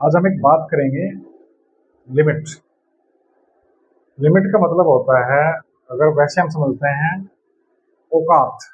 आज हम एक बात करेंगे लिमिट। लिमिट का मतलब होता है, अगर वैसे हम समझते हैं, औकात।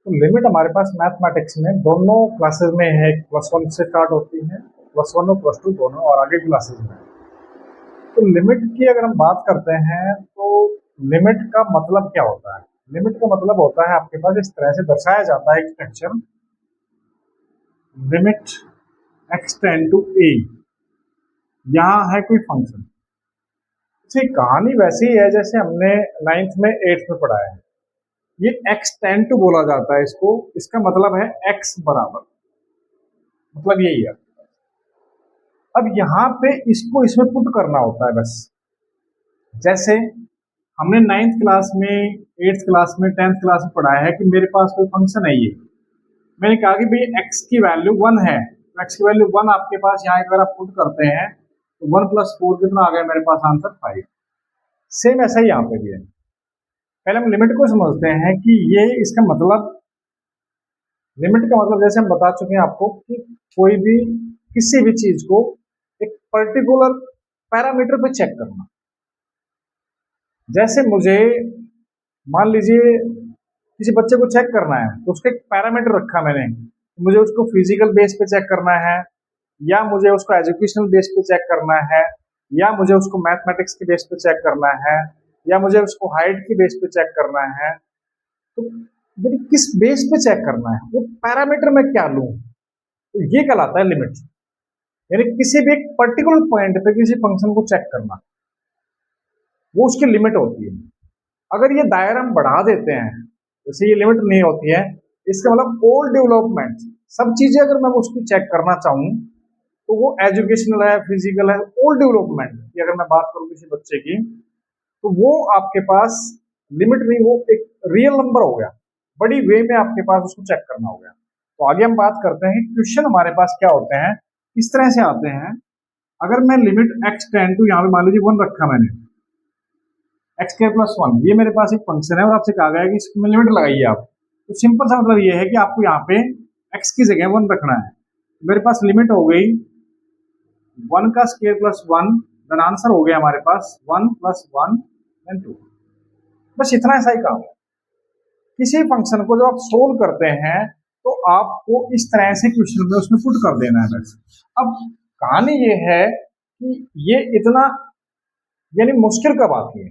तो लिमिट हमारे पास मैथमेटिक्स में दोनों क्लासेस में है, +1 से स्टार्ट होती है, +1 और +2 दोनों, और आगे क्लासेस में। तो लिमिट की अगर हम बात करते हैं तो लिमिट का मतलब क्या होता है? लिमिट का मतलब होता है, आपके पास इस तरह से दर्शाया जाता है एक structure, limit x tend to a। यहाँ है कोई फंक्शन। इसकी कहानी वैसी ही है जैसे हमने 9th में 8th में पढ़ा है। ये x टेंड टू बोला जाता है इसको। इसका मतलब है x बराबर, मतलब यही है। अब यहाँ पे इसको इसमें पुट करना होता है बस। जैसे हमने 9th क्लास में, 8th क्लास में, 10th क्लास में पढ़ा है कि मेरे पास कोई फंक्शन है ये। मैंने कहा कि भाई x की वैल्यू 1 है, तो x की वैल्यू 1 आपके पास यहाँ अगर आप पुट करते हैं तो 1 + 4 कितना आ गया मेरे पास आंसर 5। सेम ऐसा ही यहाँ पे भी है। पहले हम लिमिट को समझते हैं कि ये इसका मतलब, लिमिट का मतलब जैसे हम बता चुके हैं आपको कि कोई भी किसी भी चीज को एक पर्टिकुलर पैरामीटर पे चेक करना। जैसे मुझे मान लीजिए किसी बच्चे को चेक करना है तो उसका एक पैरामीटर रखा मैंने, मुझे उसको फिजिकल बेस पे चेक करना है, या मुझे उसको एजुकेशनल बेस पे चेक करना है, या मुझे उसको मैथमेटिक्स के बेस पे चेक करना है, या मुझे उसको हाइट के बेस पे चेक करना है। तो मुझे किस बेस पे चेक करना है, वो पैरामीटर मैं क्या लूं, तो ये कहलाता है लिमिट। यानी किसी भी एक पर्टिकुलर पॉइंट पे किसी फंक्शन को चेक करना, वो उसकी लिमिट होती है। अगर ये दायरा हम बढ़ा देते हैं, जैसे ये लिमिट नहीं होती है, इसका मतलब ऑल डेवलपमेंट, सब चीजें अगर मैं उसकी चेक करना चाहूँ तो वो एजुकेशनल है, फिजिकल है, ऑल डेवलपमेंट की अगर मैं बात करूँ किसी बच्चे की, तो वो आपके पास लिमिट नहीं, वो एक रियल नंबर हो गया। बड़ी वे में आपके पास उसको चेक करना हो गया। तो आगे हम बात करते हैं क्वेश्चन हमारे पास क्या होते हैं, किस तरह से आते हैं। अगर मैं लिमिट x टेंड टू, यहाँ पे मान लीजिए 1 रखा मैंने, x² + 1, ये मेरे पास एक फंक्शन है और आपसे कहा गया है कि इसमें लिमिट लगाइए आप। तो सिंपल सा मतलब ये है कि आपको यहाँ पे x की जगह 1 रखना है। मेरे पास लिमिट हो गई 1 का स्क्वायर + 1, देन आंसर हो गया हमारे पास 1 + 1 एंड 2। बस इतना ऐसा ही काम है। किसी फंक्शन को जब आप सोल्व करते हैं तो आपको इस तरह से क्वेश्चन में उसमें पुट कर देना है बस। अब कहानी ये है कि ये इतना यानी मुश्किल कब आती है?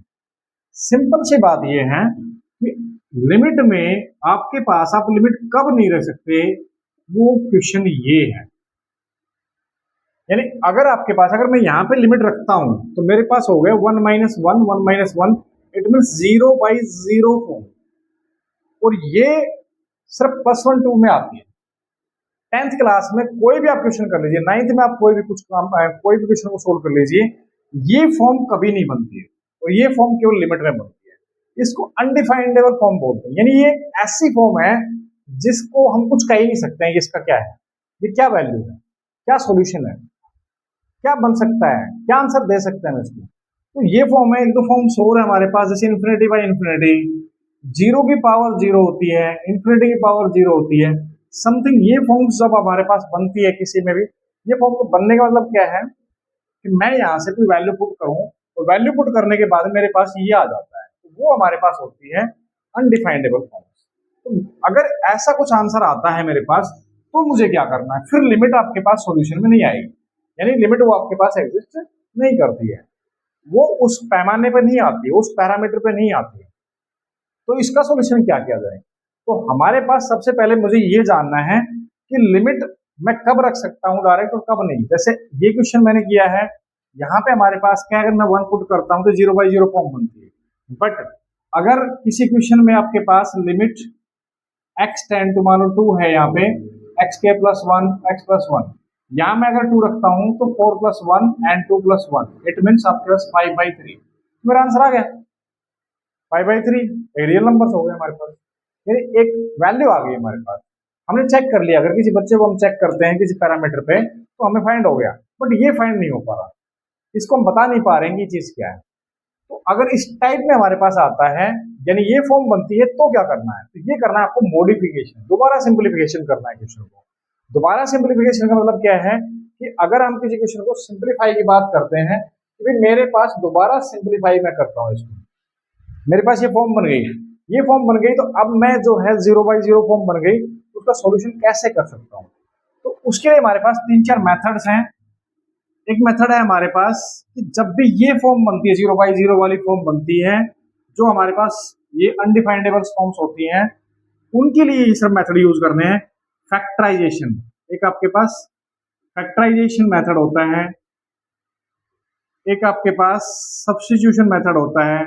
सिंपल सी बात ये है कि लिमिट में आपके पास आप लिमिट कब नहीं रख सकते, वो क्वेश्चन ये है। यानी अगर आपके पास, अगर मैं यहाँ पे लिमिट रखता हूं तो मेरे पास हो गया 1 - 1 1 - 1, इट मीन 0/0 फॉर्म। और ये सिर्फ +1 2 में आती है। 10th क्लास में कोई भी आप क्वेश्चन कर लीजिए, 9th में आप कोई भी कुछ काम, कोई भी क्वेश्चन को सोल्व कर लीजिए, ये फॉर्म कभी नहीं बनती है। और ये फॉर्म केवल लिमिट में बनती है। इसको अनडिफाइंडेबल फॉर्म बोलते हैं। यानी ये ऐसी फॉर्म है जिसको हम कुछ कह ही नहीं सकते हैं कि इसका क्या है, ये क्या वैल्यू है, क्या सोल्यूशन है, क्या बन सकता है, क्या आंसर दे सकते हैं इसको। तो ये फॉर्म है। एक दो फॉर्म्स और है हमारे पास, जैसे इन्फिनिटी बाई इन्फिनिटी, 0 की पावर 0 होती है, इन्फिनिटी की पावर 0 होती है, समथिंग। ये फॉर्म्स जब हमारे पास बनती है किसी में भी, ये फॉर्म को बनने का मतलब क्या है कि मैं यहाँ से कोई वैल्यू पुट करूँ, और वैल्यू पुट करने के बाद मेरे पास ये आ जाता है, तो वो हमारे पास होती है अनडिफाइंडेबल फॉर्म्स। तो अगर ऐसा कुछ आंसर आता है मेरे पास, तो मुझे क्या करना है, फिर लिमिट आपके पास सॉल्यूशन में नहीं आएगी। यानी लिमिट वो आपके पास एग्जिस्ट नहीं करती है, वो उस पैमाने पर नहीं आती है, उस पैरामीटर पे नहीं आती है। तो इसका सॉल्यूशन क्या किया जाए? तो हमारे पास सबसे पहले मुझे ये जानना है कि लिमिट मैं कब रख सकता हूं डायरेक्ट और कब नहीं। जैसे ये क्वेश्चन मैंने किया है, यहाँ पे हमारे पास क्या, अगर मैं 1 पुट करता हूं तो 0/0 फॉर्म बनती है। बट अगर किसी क्वेश्चन में आपके पास लिमिट x टेंड टू, मान लो 2 है यहाँ पे, x² + 1 x + 1, यहाँ मैं अगर 2 रखता हूं तो 4 + 1 एंड 2 + 1, इट मीन्स आपके पास 5/3। मेरा आंसर आ गया 5/3। रियल नंबर हो गए हमारे पास, यानी एक वैल्यू आ गई हमारे पास। हमने चेक कर लिया, अगर किसी बच्चे को हम चेक करते हैं किसी पैरामीटर पे तो हमें फाइंड हो गया, बट ये फाइंड नहीं हो पा रहा, इसको हम बता नहीं पा रहे हैं कि चीज क्या है। तो अगर इस टाइप में हमारे पास आता है, यानी ये फॉर्म बनती है, तो क्या करना है, तो ये करना है आपको मॉडिफिकेशन, दोबारा सिंप्लीफिकेशन करना है क्वेश्चन को। दोबारा सिंप्लीफिकेशन का मतलब क्या है कि अगर हम किसी क्वेश्चन को सिंप्लीफाई की बात करते हैं कि भाई मेरे पास दोबारा सिंप्लीफाई मैं करता हूँ इसको, मेरे पास ये फॉर्म बन गई, ये फॉर्म बन गई, तो अब मैं जो है 0/0 फॉर्म बन गई, उसका सॉल्यूशन कैसे कर सकता हूँ? तो उसके लिए हमारे पास 3-4 मेथड्स हैं। एक मेथड है हमारे पास कि जब भी ये फॉर्म बनती है 0/0 वाली फॉर्म बनती है, जो हमारे पास ये अनडिफाइंडेबल फॉर्म्स होती हैं, उनके लिए ये सब मेथड यूज करने हैं। फैक्टराइजेशन, एक आपके पास फैक्टराइजेशन मेथड होता है, एक आपके पास सब्स्टिट्यूशन मेथड होता है,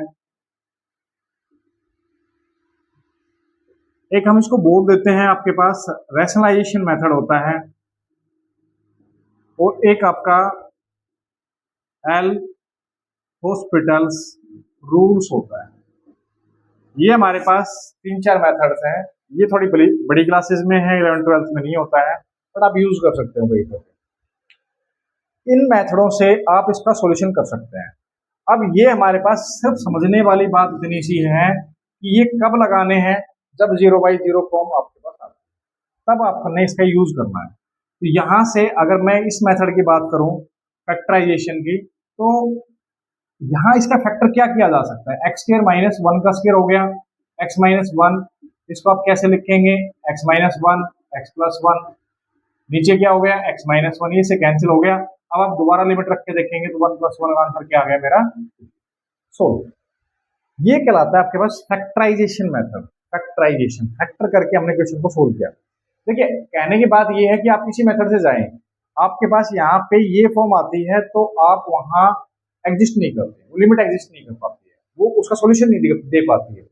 एक हम इसको बोल देते हैं आपके पास रैशनलाइजेशन मेथड होता है, और एक आपका एल हॉस्पिटल्स रूल्स होता है। ये हमारे पास 3-4 मेथड्स हैं। ये थोड़ी बड़ी क्लासेस में है, 11th-12th में नहीं होता है, बट आप यूज कर सकते हो वही पर। इन मेथडों से आप इसका सॉल्यूशन कर सकते हैं। अब ये हमारे पास सिर्फ समझने वाली बात इतनी सी है कि ये कब लगाने हैं, जब 0/0 फॉर्म आपके पास आता है तब आपने इसका यूज करना है। तो यहाँ से अगर मैं इस मेथड की बात करूं फैक्टराइजेशन की, तो यहाँ इसका फैक्टर क्या किया जा सकता है? x² - 1 का स्क्वायर हो गया, x-1, इसको आप कैसे लिखेंगे? x-1 x+1, नीचे क्या हो गया? x-1, ये से कैंसिल हो गया। अब आप दोबारा लिमिट रख के देखेंगे तो 1+1 का आंसर क्या आ गया मेरा? 16। ये कहलाता है आपके पास फैक्टराइजेशन मेथड। फैक्टराइजेशन, फैक्टर करके हमने क्वेश्चन को सोल्व किया। देखिए, कहने की बात ये है कि आप किसी मेथड से जाएं, आपके पास यहाँ पे ये फॉर्म आती है तो आप वहां एग्जिस्ट नहीं करते, वो लिमिट एग्जिस्ट नहीं कर पाती है, वो उसका सोल्यूशन नहीं दे पाती है।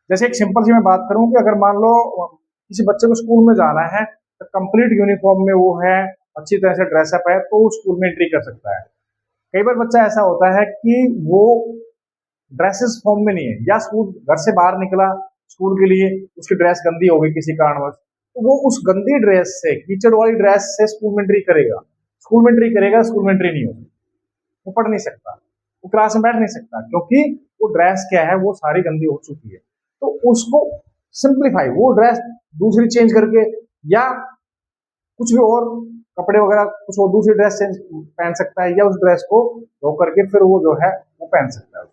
जैसे एक सिंपल सी मैं बात करूं कि अगर मान लो किसी बच्चे को स्कूल में जाना है, तो कंप्लीट यूनिफॉर्म में वो है, अच्छी तरह से ड्रेसअप है, तो स्कूल में एंट्री कर सकता है। कई बार बच्चा ऐसा होता है कि वो ड्रेसेस फॉर्म में नहीं है, या स्कूल घर से बाहर निकला स्कूल के लिए, उसकी ड्रेस गंदी हो गई किसी कारणवश, तो वो उस गंदी ड्रेस से, कीचड़ वाली ड्रेस से स्कूल में एंट्री करेगा, स्कूल में एंट्री करेगा, स्कूल में एंट्री नहीं होगी, वो पढ़ नहीं सकता, वो क्लास में बैठ नहीं सकता, क्योंकि वो ड्रेस क्या है, वो सारी गंदी हो चुकी है। तो उसको सिंप्लीफाई, वो ड्रेस दूसरी चेंज करके या कुछ भी और कपड़े वगैरह कुछ और दूसरी ड्रेस चेंज पहन सकता है, या उस ड्रेस को धो करके फिर वो जो है वो पहन सकता है।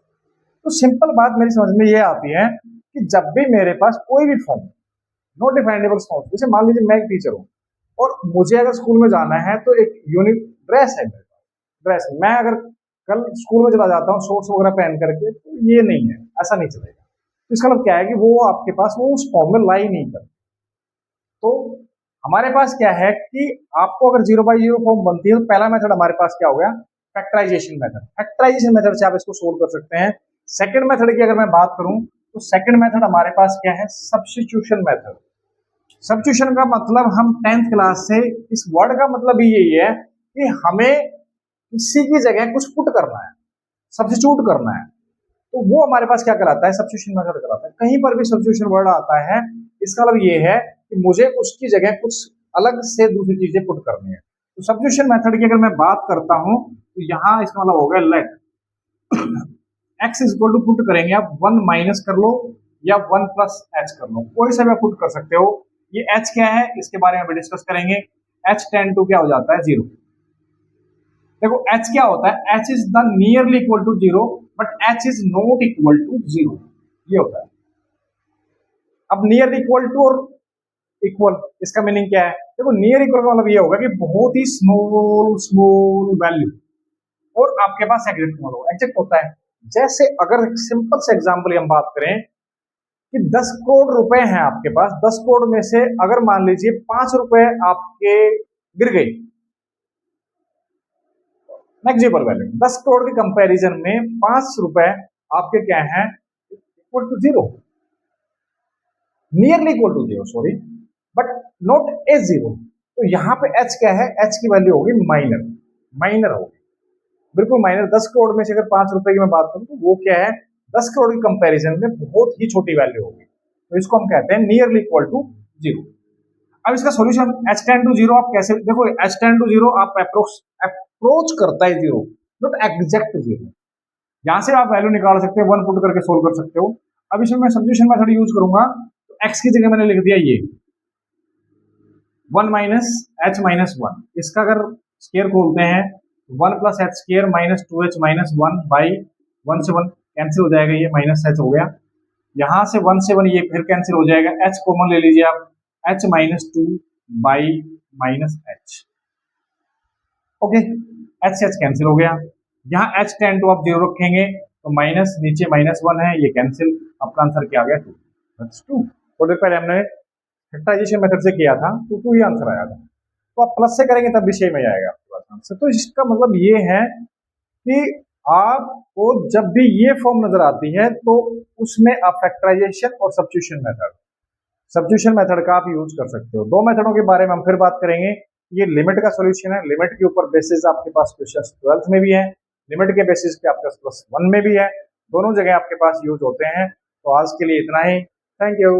तो सिंपल बात मेरी समझ में ये आती है कि जब भी मेरे पास कोई भी फॉर्म, नॉट डिफाइनेबल फॉर्म, जैसे मान लीजिए मैं एक टीचर हूँ और मुझे अगर स्कूल में जाना है तो एक यूनिक ड्रेस है मेरे पास, ड्रेस मैं अगर कल स्कूल में चला जाता हूँ शॉर्ट्स वगैरह पहन करके, तो ये नहीं है, ऐसा नहीं चलेगा। तो इसका मतलब क्या है कि वो आपके पास वो उस फॉर्म में लाई नहीं कर। तो हमारे पास क्या है कि आपको अगर 0/0 फॉर्म बनती है तो पहला मेथड हमारे पास क्या हो गया? Factorisation method. फैक्टराइजेशन मेथड से आप इसको सोल्व कर सकते हैं। सेकंड मेथड की अगर मैं बात करूं तो सेकंड मेथड हमारे पास क्या है? Substitution method. सब्स्टिट्यूशन का मतलब हम 10th क्लास से, इस वर्ड का मतलब ही यही है कि हमें किसी की जगह कुछ पुट करना है, सब्स्टिट्यूट करना है। तो वो हमारे पास क्या कहलाता है? सब्स्टिट्यूशन मेथड कहलाता है। कहीं पर भी सब्स्टिट्यूशन वर्ड आता है, इसका मतलब ये है कि मुझे उसकी जगह कुछ अलग से दूसरी चीजें पुट करनी है। तो सब्स्टिट्यूशन मेथड की अगर मैं बात करता हूं तो यहाँ इसका मतलब हो गया let x equal to put करेंगे आप 1 माइनस कर लो या 1 प्लस एच कर लो, कोई सा भी आप पुट कर सकते हो। ये h क्या है इसके बारे में भी डिस्कस करेंगे। h टेंड टू क्या हो जाता है? 0। देखो h क्या होता है? h is the nearly equal to 0 but h is not equal to 0, ये होता है। अब नियर इक्वल टू और इक्वल, इसका मीनिंग क्या है? देखो नियर इक्वल का मतलब ये होगा कि बहुत ही स्मॉल वैल्यू और आपके पास एग्जैक्ट होगा, एग्जैक्ट होता है। जैसे अगर सिंपल से एग्जांपल हम बात करें कि 10 करोड़ रुपए हैं आपके पास, 10 करोड़ में से अगर मान लीजिए 5 रुपए आपके गिर गई, नेग्लिजिबल वैल्यू, 10 करोड़ के कंपैरिजन में 5 रुपए आपके क्या है? Equal to 0, nearly equal to 0, sorry, but not a 0। तो यहां पे h क्या है? h की वैल्यू होगी माइनर, माइनर होगी, बिल्कुल माइनर। 10 करोड़ में से अगर 5 रुपए की मैं बात करूं तो वो क्या है? 10 करोड़ के कंपैरिजन में बहुत ही छोटी वैल्यू होगी, तो इसको हम कहते हैं नियरली इक्वल टू 0। अब इसका सॉल्यूशन h टेंड टू 0 आप कैसे? देखो h टेंड टू 0 आप अप्रोच करता है 0, नॉट एग्जैक्ट 0। यहां से आप वैल्यू निकाल सकते हैं, 1 पुट करके सोल्व कर सकते हो। अब इसमें मैं सब्स्टिट्यूशन मेथड यूज करूंगा, तो x की जगह मैंने लिख दिया ये 1 माइनस h माइनस 1। इसका अगर स्क्वायर खोलते हैं, 1+h² -2h -1 बाई 1 से 1 कैंसिल हो जाएगा, ये -h हो गया। यहाँ से 1 से 1 ये फिर कैंसिल हो जाएगा, h कॉमन ले लीजिए आप, h -2 by -h। Okay, h से h कैंसिल हो गया। यहाँ h टेंड टू आप 0 रखेंगे तो माइनस, नीचे -1 है, ये कैंसिल, आपका आंसर क्या आ गया 2, दैट्स 2। थोड़ी देर पहले हमने फैक्टराइजेशन मेथड से किया था तो 2 ही आंसर आया था। तो आप प्लस से करेंगे तब भी सेम ही आएगा आपके पास आंसर। तो इसका मतलब ये है कि आपको जब भी ये फॉर्म नजर आती है तो उसमें आप फैक्टराइजेशन और सब्स्टिट्यूशन मेथड का आप यूज कर सकते हो। दो मेथडों के बारे में हम फिर बात करेंगे। ये लिमिट का सॉल्यूशन है, लिमिट के ऊपर बेसिस आपके पास क्वेश्चन 12th में भी है, लिमिट के बेसिस पे आपका +1 में भी है, दोनों जगह आपके पास यूज होते हैं। तो आज के लिए इतना ही, थैंक यू।